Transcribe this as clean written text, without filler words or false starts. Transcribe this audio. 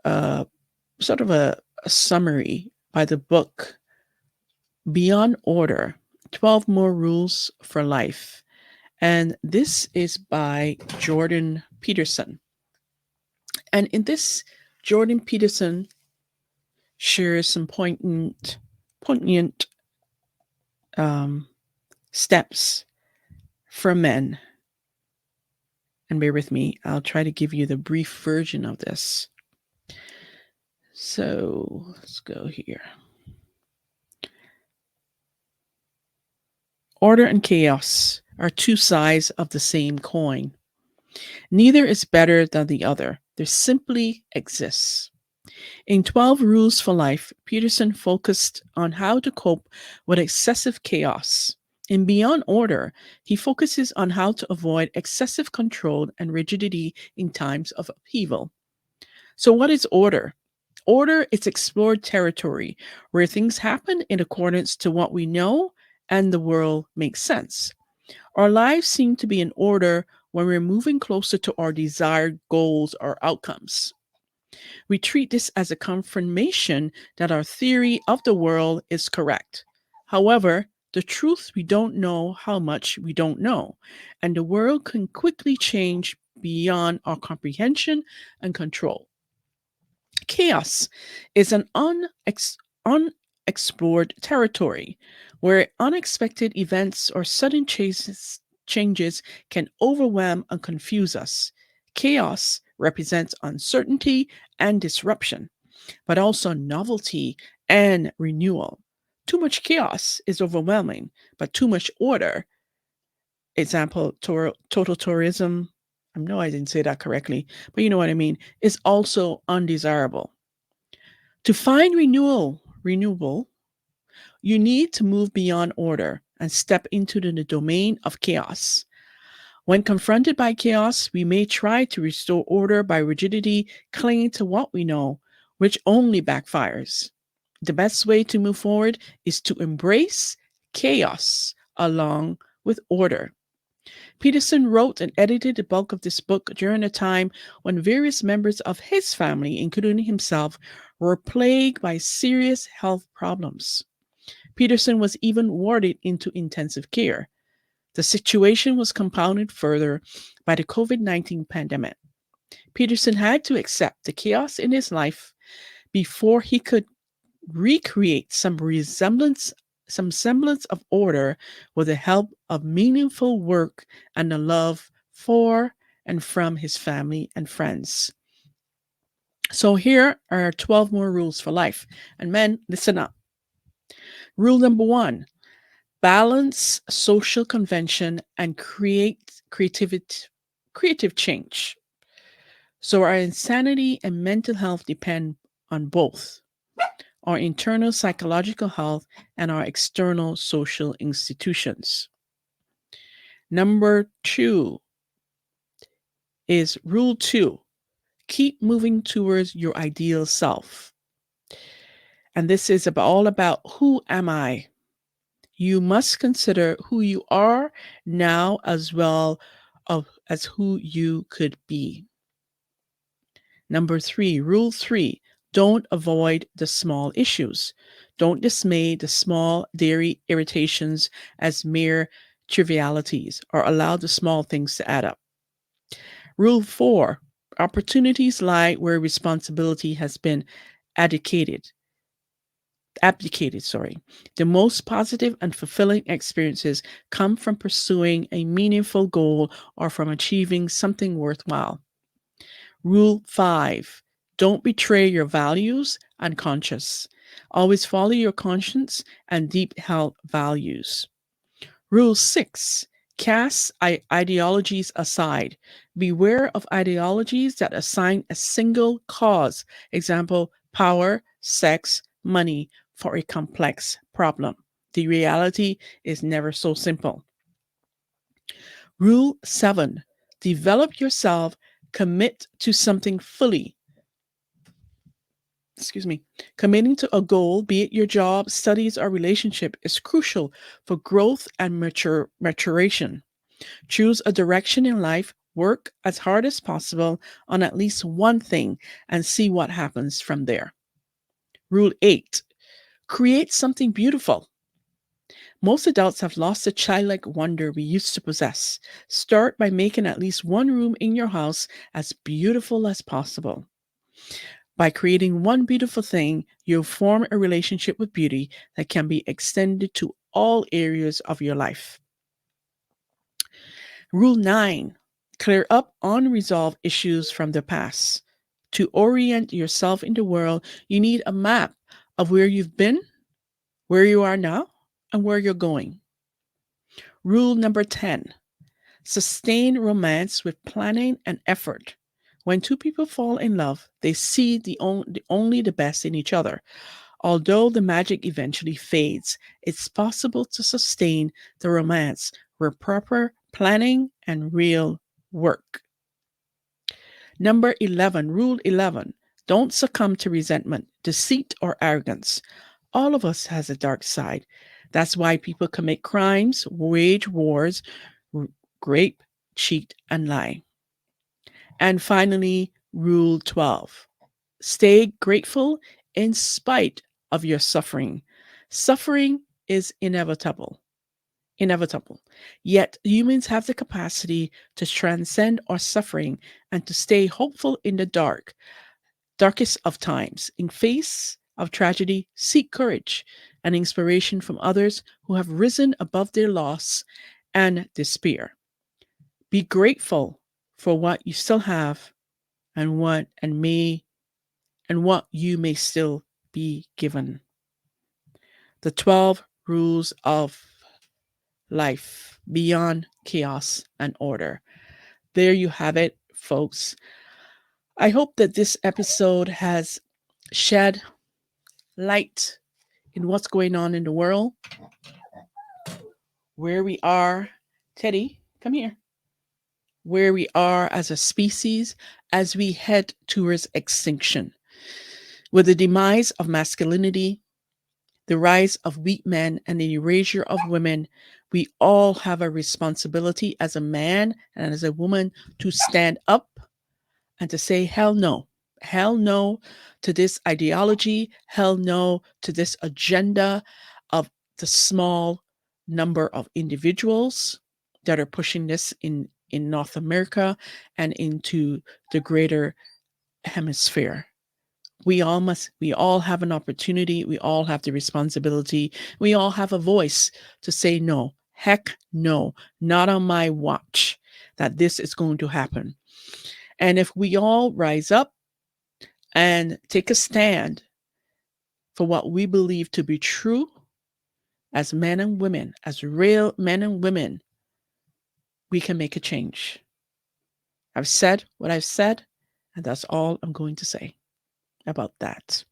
uh, sort of a summary by the book Beyond Order 12 More Rules for Life. And this is by Jordan Peterson. And in this, Jordan Peterson shares some poignant um, steps for men. And bear with me, I'll try to give you the brief version of this. So let's go here. Order and chaos are two sides of the same coin. Neither is better than the other, they simply exist. In 12 Rules for Life, Peterson focused on how to cope with excessive chaos. In Beyond Order, he focuses on how to avoid excessive control and rigidity in times of upheaval. So, what is order? Order is explored territory where things happen in accordance to what we know and the world makes sense. Our lives seem to be in order when we're moving closer to our desired goals or outcomes. We treat this as a confirmation that our theory of the world is correct. However, the truth we don't know how much we don't know, and the world can quickly change beyond our comprehension and control. Chaos is an unexplored territory where unexpected events or sudden changes can overwhelm and confuse us. Chaos represents uncertainty and disruption, but also novelty and renewal. Too much chaos is overwhelming, but too much order, example, total tourism, I know I didn't say that correctly, but you know what I mean, is also undesirable. To find renewable, you need to move beyond order and step into the domain of chaos. When confronted by chaos, we may try to restore order by rigidity, clinging to what we know, which only backfires. The best way to move forward is to embrace chaos along with order. Peterson wrote and edited the bulk of this book during a time when various members of his family, including himself, were plagued by serious health problems. Peterson was even warded into intensive care. The situation was compounded further by the COVID-19 pandemic. Peterson had to accept the chaos in his life before he could recreate some semblance of order with the help of meaningful work and the love for and from his family and friends. So here are 12 more rules for life. And men, listen up. Rule number 1: balance social convention and creative change. So our insanity and mental health depend on both our internal psychological health and our external social institutions. Number 2 is Rule 2: keep moving towards your ideal self. And this is all about who am I? You must consider who you are now as well as who you could be. Number 3, Rule 3: don't avoid the small issues. Don't dismay the small dairy irritations as mere trivialities or allow the small things to add up. Rule 4: opportunities lie where responsibility has been abdicated. Abdicated. The most positive and fulfilling experiences come from pursuing a meaningful goal or from achieving something worthwhile. Rule 5: don't betray your values and conscience. Always follow your conscience and deep held values. Rule 6: cast ideologies aside. Beware of ideologies that assign a single cause, example, power, sex, money, for a complex problem. The reality is never so simple. Rule 7: develop yourself, commit to something fully. Excuse me. Committing to a goal, be it your job, studies, or relationship, is crucial for growth and maturation. Choose a direction in life Work as hard as possible on at least one thing and see what happens from there. Rule 8, create something beautiful. Most adults have lost the childlike wonder we used to possess. Start by making at least one room in your house as beautiful as possible. By creating one beautiful thing, you'll form a relationship with beauty that can be extended to all areas of your life. Rule 9, clear up unresolved issues from the past. To orient yourself in the world, you need a map of where you've been, where you are now, and where you're going. Rule number 10, sustain romance with planning and effort. When two people fall in love, they see only the best in each other. Although the magic eventually fades, it's possible to sustain the romance with proper planning and real work. Number 11, Rule 11, don't succumb to resentment, deceit, or arrogance. All of us has a dark side. That's why people commit crimes, wage wars, rape, cheat, and lie. And finally, Rule 12, stay grateful in spite of your suffering. Suffering is inevitable. Inevitable. Yet humans have the capacity to transcend our suffering and to stay hopeful in the darkest of times. In face of tragedy, seek courage and inspiration from others who have risen above their loss and despair. Be grateful for what you still have and what you may still be given. The 12 rules of life beyond chaos and order. There you have it, folks. I hope that this episode has shed light in what's going on in the world, where we are. Teddy, come here. Where we are as a species as we head towards extinction. With the demise of masculinity, the rise of weak men, and the erasure of women, we all have a responsibility as a man and as a woman to stand up and to say, hell no. Hell no to this ideology. Hell no to this agenda of the small number of individuals that are pushing this in North America and into the greater hemisphere. We all have an opportunity. We all have the responsibility. We all have a voice to say no. Heck no, not on my watch that this is going to happen. And if we all rise up and take a stand for what we believe to be true as men and women, as real men and women, we can make a change. I've said what I've said, and that's all I'm going to say about that.